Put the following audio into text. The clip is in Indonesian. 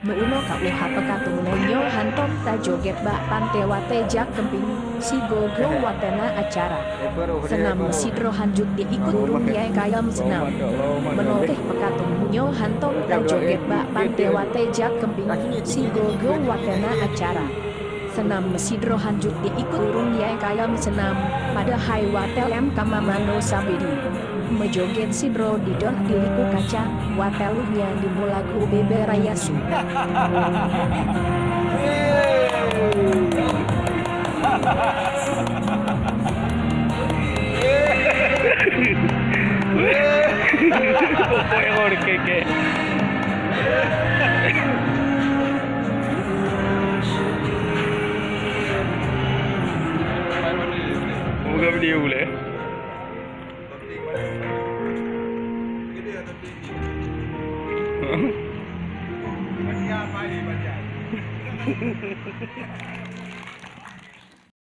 Meuno kauha pekatung nonyo hantom ta joget bak pantewa tejak kemping si gogo watena acara. Senam mesidro hanjuk diikut runyai kayam senam. Menoleh pekatung nonyo hantom ta joget bak pantewa tejak kemping si gogo watena acara. Senam mesidro hanjuk diikut runyai kayam senam pada hai watelem kamamano sabedi. Mejoget si bro didon diliku kaca, wateluhnya dimulaku bebe rayasu. Pokoknya keke. Buka video boleh. Bagi apa ini bagi?